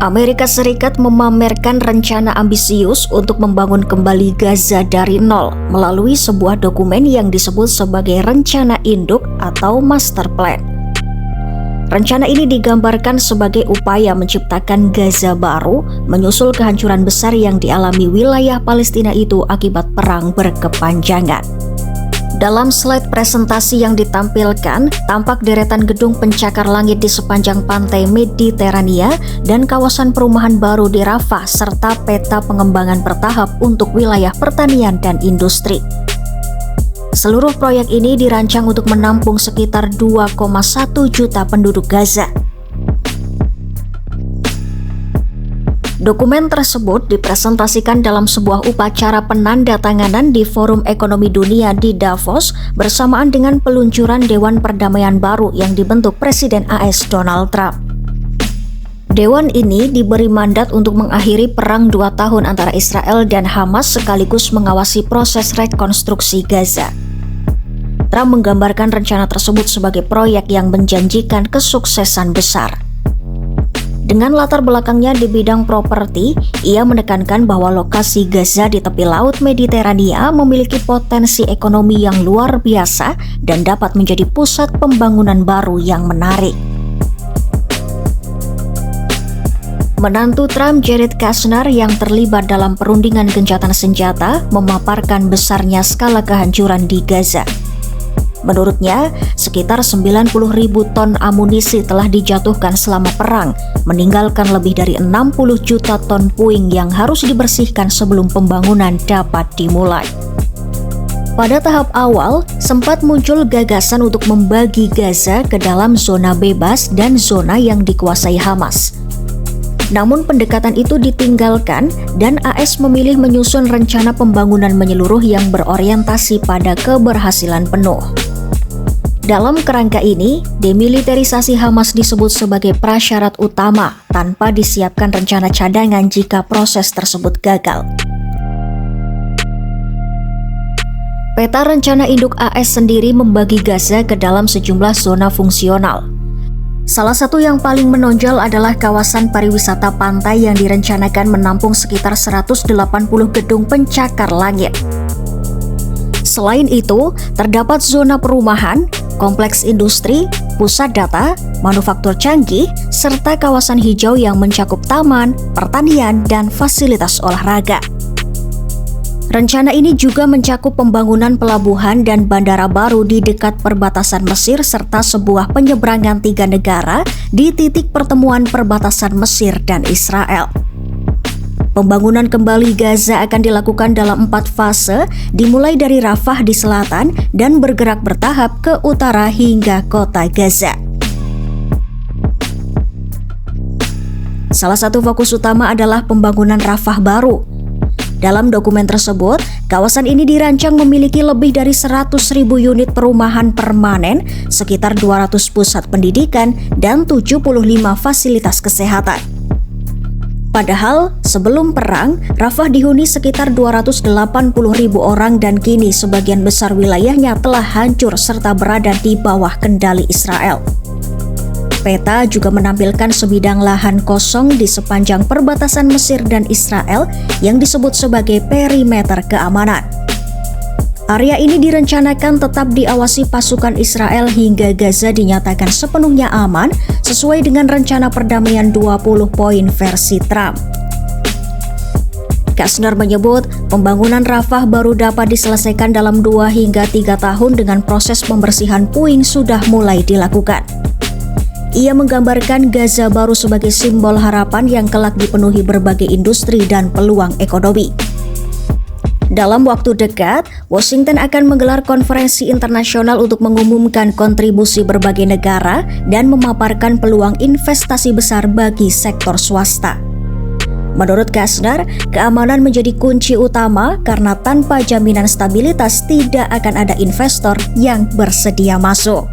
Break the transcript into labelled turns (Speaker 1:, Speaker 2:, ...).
Speaker 1: Amerika Serikat memamerkan rencana ambisius untuk membangun kembali Gaza dari nol melalui sebuah dokumen yang disebut sebagai Rencana Induk atau Master Plan. Rencana ini digambarkan sebagai upaya menciptakan Gaza baru, menyusul kehancuran besar yang dialami wilayah Palestina itu akibat perang berkepanjangan. Dalam slide presentasi yang ditampilkan, tampak deretan gedung pencakar langit di sepanjang pantai Mediterania dan kawasan perumahan baru di Rafah serta peta pengembangan bertahap untuk wilayah pertanian dan industri. Seluruh proyek ini dirancang untuk menampung sekitar 2,1 juta penduduk Gaza. Dokumen tersebut dipresentasikan dalam sebuah upacara penandatanganan di Forum Ekonomi Dunia di Davos bersamaan dengan peluncuran Dewan Perdamaian baru yang dibentuk Presiden AS Donald Trump. Dewan ini diberi mandat untuk mengakhiri perang 2 tahun antara Israel dan Hamas sekaligus mengawasi proses rekonstruksi Gaza. Trump menggambarkan rencana tersebut sebagai proyek yang menjanjikan kesuksesan besar. Dengan latar belakangnya di bidang properti, ia menekankan bahwa lokasi Gaza di tepi Laut Mediterania memiliki potensi ekonomi yang luar biasa dan dapat menjadi pusat pembangunan baru yang menarik. Menantu Trump, Jared Kushner, yang terlibat dalam perundingan gencatan senjata, memaparkan besarnya skala kehancuran di Gaza. Menurutnya, sekitar 90.000 ton amunisi telah dijatuhkan selama perang, meninggalkan lebih dari 60 juta ton puing yang harus dibersihkan sebelum pembangunan dapat dimulai. Pada tahap awal, sempat muncul gagasan untuk membagi Gaza ke dalam zona bebas dan zona yang dikuasai Hamas. Namun pendekatan itu ditinggalkan dan AS memilih menyusun rencana pembangunan menyeluruh yang berorientasi pada keberhasilan penuh. Dalam kerangka ini, demilitarisasi Hamas disebut sebagai prasyarat utama tanpa disiapkan rencana cadangan jika proses tersebut gagal. Peta rencana induk AS sendiri membagi Gaza ke dalam sejumlah zona fungsional. Salah satu yang paling menonjol adalah kawasan pariwisata pantai yang direncanakan menampung sekitar 180 gedung pencakar langit. Selain itu, terdapat zona perumahan, kompleks industri, pusat data, manufaktur canggih, serta kawasan hijau yang mencakup taman, pertanian, dan fasilitas olahraga. Rencana ini juga mencakup pembangunan pelabuhan dan bandara baru di dekat perbatasan Mesir serta sebuah penyeberangan 3 negara di titik pertemuan perbatasan Mesir dan Israel. Pembangunan kembali Gaza akan dilakukan dalam 4 fase, dimulai dari Rafah di selatan dan bergerak bertahap ke utara hingga kota Gaza. Salah satu fokus utama adalah pembangunan Rafah baru. Dalam dokumen tersebut, kawasan ini dirancang memiliki lebih dari 100.000 unit perumahan permanen, sekitar 200 pusat pendidikan, dan 75 fasilitas kesehatan. Padahal, sebelum perang, Rafah dihuni sekitar 280.000 orang dan kini sebagian besar wilayahnya telah hancur serta berada di bawah kendali Israel. Peta juga menampilkan sebidang lahan kosong di sepanjang perbatasan Mesir dan Israel yang disebut sebagai perimeter keamanan. Area ini direncanakan tetap diawasi pasukan Israel hingga Gaza dinyatakan sepenuhnya aman sesuai dengan rencana perdamaian 20 poin versi Trump. Kushner menyebut pembangunan Rafah baru dapat diselesaikan dalam 2 hingga 3 tahun dengan proses pembersihan puing sudah mulai dilakukan. Ia menggambarkan Gaza baru sebagai simbol harapan yang kelak dipenuhi berbagai industri dan peluang ekonomi. Dalam waktu dekat, Washington akan menggelar konferensi internasional untuk mengumumkan kontribusi berbagai negara dan memaparkan peluang investasi besar bagi sektor swasta. Menurut Kushner, keamanan menjadi kunci utama karena tanpa jaminan stabilitas tidak akan ada investor yang bersedia masuk.